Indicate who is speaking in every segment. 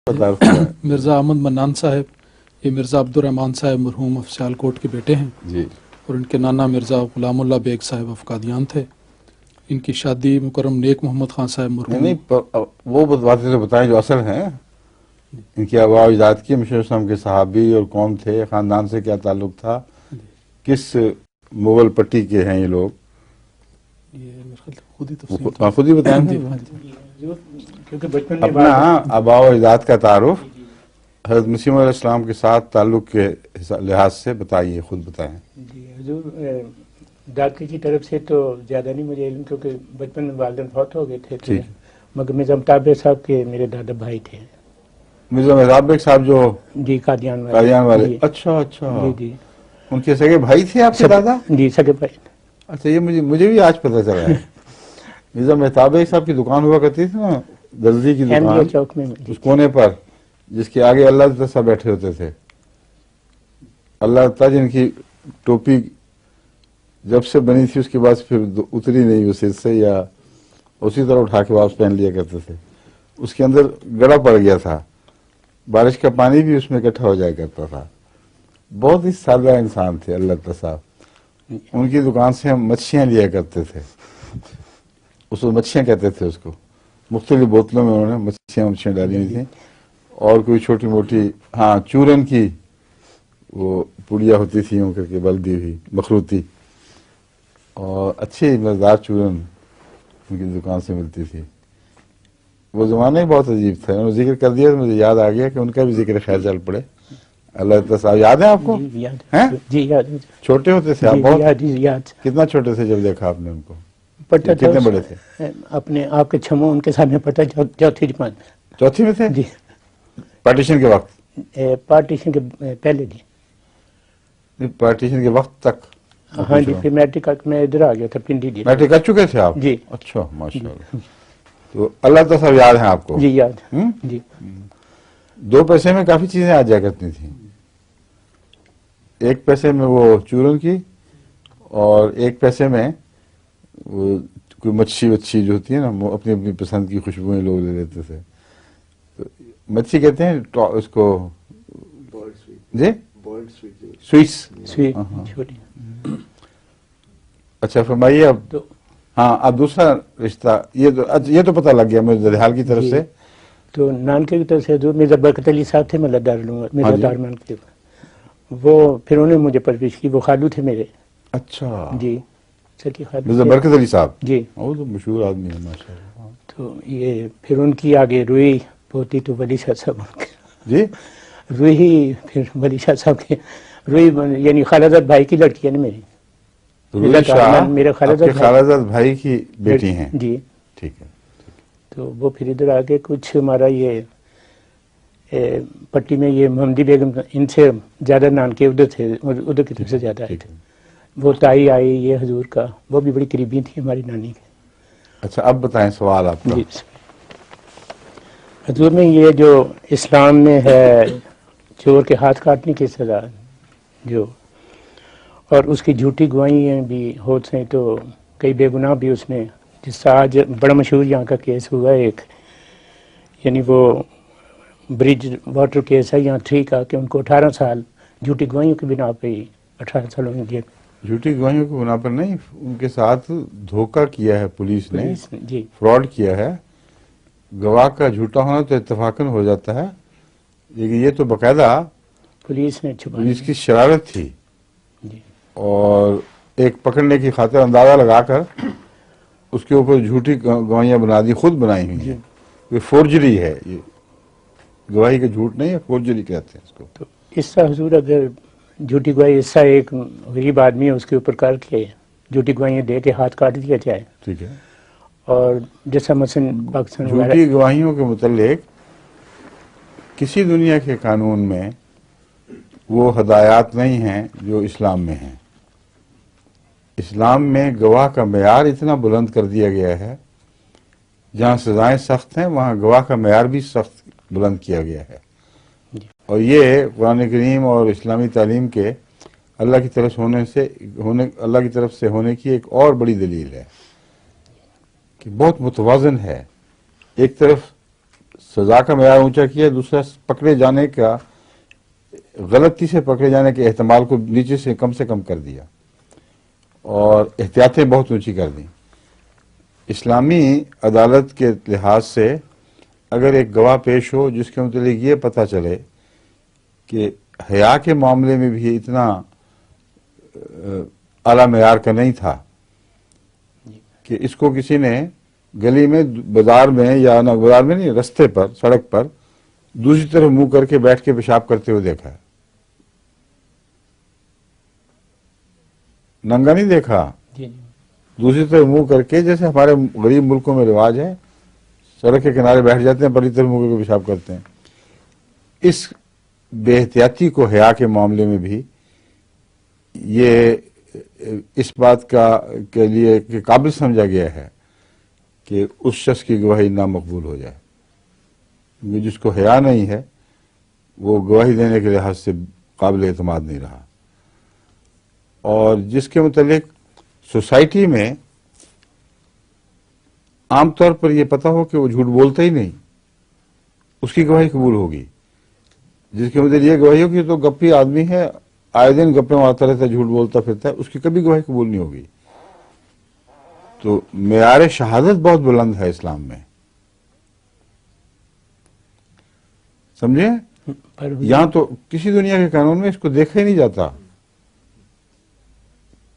Speaker 1: مرزا احمد منان صاحب یہ مرزا عبدالرحمن صاحب مرحوم آف سیالکوٹ کے بیٹے ہیں
Speaker 2: جی،
Speaker 1: اور ان کے نانا مرزا غلام اللہ بیگ صاحب آف قادیان تھے. ان کی شادی مکرم نیک محمد خان صاحب مرحوم
Speaker 2: نہیں وہ باتیں تو بتائیں جو اصل ہیں. ان کی آباء و اجداد کی مشیر اسلام کے صحابی اور کون تھے، خاندان سے کیا تعلق تھا، کس مغل پٹی کے ہیں یہ لوگ،
Speaker 1: یہ میرے خیال خود ہی تفصیل
Speaker 2: خود ہی بتائیں گے.
Speaker 3: کیونکہ بچپن میں
Speaker 2: اپنا آباء و اجداد کا تعارف حضرت مسیح علیہ السلام کے ساتھ تعلق کے لحاظ سے بتائیے، خود بتائیں.
Speaker 3: جی حضور، ڈاکٹر کی طرف سے تو زیادہ نہیں مجھے علم، کیونکہ بچپن میں والدین فوت ہو گئے تھے.
Speaker 2: ٹھیک.
Speaker 3: مگر مرزا مطابع صاحب کے میرے دادا بھائی تھے.
Speaker 2: مرزا مہتاب بیگ صاحب جو
Speaker 3: جی قادیان
Speaker 2: والے.
Speaker 3: جی.
Speaker 2: اچھا اچھا،
Speaker 3: جی جی
Speaker 2: ان کے سگے بھائی تھے آپ کے دادا؟
Speaker 3: جی سگے بھائی.
Speaker 2: اچھا، یہ مجھے بھی آج پتہ چلا ہے. مرزا مہتاب بیگ صاحب کی دکان ہوا کرتی تھی نا، درزی کی دکان
Speaker 3: چوک میں،
Speaker 2: اس کونے پر، جس کے آگے اللہ تعالیٰ صاحب بیٹھے ہوتے تھے. اللہ تعالیٰ جن کی ٹوپی جب سے بنی تھی اس کے بعد پھر اتری نہیں وہ سر سے، یا اسی طرح اٹھا کے واپس پہن لیا کرتے تھے. اس کے اندر گڑا پڑ گیا تھا، بارش کا پانی بھی اس میں اکٹھا ہو جایا کرتا تھا. بہت ہی سادہ انسان تھے اللہ تعالیٰ صاحب. ان کی دکان سے ہم مچھیاں لیا کرتے تھے. اس کو مچھیاں کہتے تھے اس کو. مختلف بوتلوں میں انہوں نے مچھیاں ڈالی ہوئی تھیں، اور کوئی چھوٹی موٹی چورن کی وہ پڑیا ہوتی تھی یوں کر کے بلدی ہوئی مخروطی، اور اچھی مزیدار چورن ان کی دکان سے ملتی تھی. وہ زمانہ ہی بہت عجیب تھا. انہوں نے ذکر کر دیا تو مجھے یاد آ گیا کہ ان کا بھی ذکر خیر چل پڑے. اللہ تعالیٰ صاحب یاد ہے آپ کو؟
Speaker 3: جی یاد.
Speaker 2: چھوٹے ہوتے تھے آپ بہت؟
Speaker 3: یاد.
Speaker 2: کتنا چھوٹے تھے جب دیکھا آپ نے ان کو؟
Speaker 3: پڑھتا تھا.
Speaker 2: کتنے بڑے تھے؟
Speaker 3: اپنے آپ کے چھمو ان کے سامنے پڑھتا، چوتھی جماعت میں.
Speaker 2: چوتھی میں تھے؟
Speaker 3: جی.
Speaker 2: پارٹیشن کے وقت؟
Speaker 3: پارٹیشن کے پہلے جی.
Speaker 2: پارٹیشن کے وقت تک؟
Speaker 3: ہاں جی. پھر میٹرک میں ادھر آ گیا تھا پنڈی جی.
Speaker 2: میٹرک کر چکے تھے آپ؟
Speaker 3: جی.
Speaker 2: اچھا ماشاء اللہ. تو اللہ تعالیٰ صاحب یاد ہیں آپ کو؟
Speaker 3: جی یاد. جی.
Speaker 2: 2 پیسے میں کافی چیزیں آ جایا کرتی تھیں. 1 پیسے میں وہ چورن کی، اور 1 پیسے میں وہ کوئی مچھی جو ہوتی ہے نا، اپنی اپنی پسند کی خوشبوئیں لوگ لے لیتے تھے. مچھی کہتے ہیں اس کو جی سویٹس. اچھا فرمائیے. اب اب دوسرا رشتہ یہ تو پتہ لگ گیا مجھے دریال کی طرف سے.
Speaker 3: تو نانکے کی طرف سے جو مرزا برکت علی صاحب تھے، مطلب مرزا دارمان کے، وہ پھر انہوں نے مجھے پرورش کی. وہ خالو تھے میرے.
Speaker 2: اچھا
Speaker 3: جی. سکی خالو
Speaker 2: مرزا برکت علی صاحب.
Speaker 3: جی.
Speaker 2: وہ تو مشہور آدمی ہے ماشاء اللہ.
Speaker 3: تو یہ پھر ان کی آگے روئی پوتی تو ولی شاہ صاحب.
Speaker 2: جی.
Speaker 3: روئی پھر ولی شاہ صاحب کے، روئی یعنی خالزاد بھائی کی لڑکی ہے نا میری.
Speaker 2: روئی شاہ
Speaker 3: میرے
Speaker 2: خالزاد بھائی کی بیٹی ہیں.
Speaker 3: جی.
Speaker 2: ٹھیک ہے.
Speaker 3: تو وہ پھر ادھر آگے کچھ ہمارا یہ پٹی میں یہ محمدی بیگم، ان سے زیادہ نانکے ادھر تھے، ادھر کی طرف سے زیادہ آئے تھے. وہ تائی آئی یہ حضور کا، وہ بھی بڑی قریبی تھی ہماری نانی کے.
Speaker 2: اچھا اب بتائیں سوال آپ کا.
Speaker 3: جی. حضور میں یہ جو اسلام میں ہے چور کے ہاتھ کاٹنے کی سزا جو، اور اس کی جھوٹی گواہیاں بھی ہوتے ہیں، تو کئی بے گناہ بھی اس میں، جس سے آج بڑا مشہور یہاں کا کیس ہوا ایک، یعنی وہ برج واٹر کیس ہے یہاں 3 کا، کہ ان کو 18 سال جھوٹی گواہیوں کی بنا پہ 18 سالوں میں دیا.
Speaker 2: جھوٹی گواہیوں کی بنا پر نہیں، ان کے ساتھ دھوکہ کیا ہے پولیس نے.
Speaker 3: جی.
Speaker 2: فراڈ کیا ہے. گواہ کا جھوٹا ہونا تو اتفاقاً ہو جاتا ہے، لیکن یہ تو باقاعدہ
Speaker 3: پولیس نے چھپا،
Speaker 2: پولیس کی شرارت تھی.
Speaker 3: جی.
Speaker 2: اور ایک پکڑنے کی خاطر اندازہ لگا کر اس کے اوپر جھوٹی گواہیاں بنا دی، خود بنائی ہوئی ہیں. یہ فورجری ہے، یہ گواہی کا جھوٹ نہیں ہے، فورجری کہتے ہیں اس کو.
Speaker 3: تو اس سے حضور اگر جھوٹی گواہی اس سے ایک غریب آدمی ہے اس کے اوپر کر کے جھوٹی گواہیاں دے کے ہاتھ کاٹ دیا جائے.
Speaker 2: ٹھیک ہے.
Speaker 3: اور جیسا مثلا پاکستان
Speaker 2: جھوٹی گواہیوں کے متعلق کسی دنیا کے قانون میں وہ ہدایات نہیں ہیں جو اسلام میں ہیں. اسلام میں گواہ کا معیار اتنا بلند کر دیا گیا ہے، جہاں سزائیں سخت ہیں وہاں گواہ کا معیار بھی سخت بلند کیا گیا ہے. اور یہ قرآن کریم اور اسلامی تعلیم کے اللہ کی طرف سے ہونے کی ایک اور بڑی دلیل ہے کہ بہت متوازن ہے. ایک طرف سزا کا معیار اونچا کیا، دوسرا پکڑے جانے کا، غلطی سے پکڑے جانے کے احتمال کو نیچے سے کم کر دیا اور احتیاطیں بہت اونچی کر دیں۔ اسلامی عدالت کے لحاظ سے اگر ایک گواہ پیش ہو جس کے متعلق یہ پتہ چلے کہ حیا کے معاملے میں بھی اتنا اعلیٰ معیار کا نہیں تھا کہ اس کو کسی نے گلی میں، بازار میں، یا نہ بازار میں نہیں، رستے پر، سڑک پر دوسری طرف منہ کر کے بیٹھ کے پیشاب کرتے ہوئے دیکھا ہے، ننگا نہیں دیکھا،
Speaker 3: جی
Speaker 2: دوسری طرف منہ کر کے، جیسے ہمارے غریب ملکوں میں رواج ہے، سڑک کے کنارے بیٹھ جاتے ہیں، پرلی طرف منہ کر کے پیشاب کرتے ہیں۔ اس بے احتیاطی کو حیا کے معاملے میں بھی یہ اس بات کے لیے کہ قابل سمجھا گیا ہے کہ اس شخص کی گواہی نامقبول ہو جائے، کیونکہ جس کو حیا نہیں ہے وہ گواہی دینے کے لحاظ سے قابل اعتماد نہیں رہا، اور جس کے متعلق سوسائٹی میں عام طور پر یہ پتا ہو کہ وہ جھوٹ بولتا ہی نہیں، اس کی گواہی قبول ہوگی۔ جس کے متعلق یہ گواہی ہوگی تو گپی آدمی ہے، آئے دن گپے مارتا رہتا ہے، جھوٹ بولتا پھرتا ہے، اس کی کبھی گواہی قبول نہیں ہوگی۔ تو معیار شہادت بہت بلند ہے اسلام میں، سمجھے؟
Speaker 3: پر
Speaker 2: یہاں تو کسی دنیا کے قانون میں اس کو دیکھا ہی نہیں جاتا۔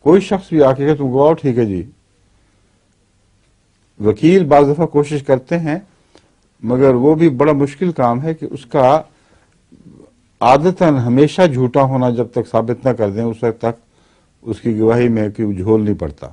Speaker 2: کوئی شخص بھی آ کے کہ تم گواہ، ٹھیک ہے جی۔ وکیل بعض دفعہ کوشش کرتے ہیں، مگر وہ بھی بڑا مشکل کام ہے کہ اس کا عادتاً ہمیشہ جھوٹا ہونا جب تک ثابت نہ کر دیں اس وقت تک اس کی گواہی میں کوئی جھول نہیں پڑتا۔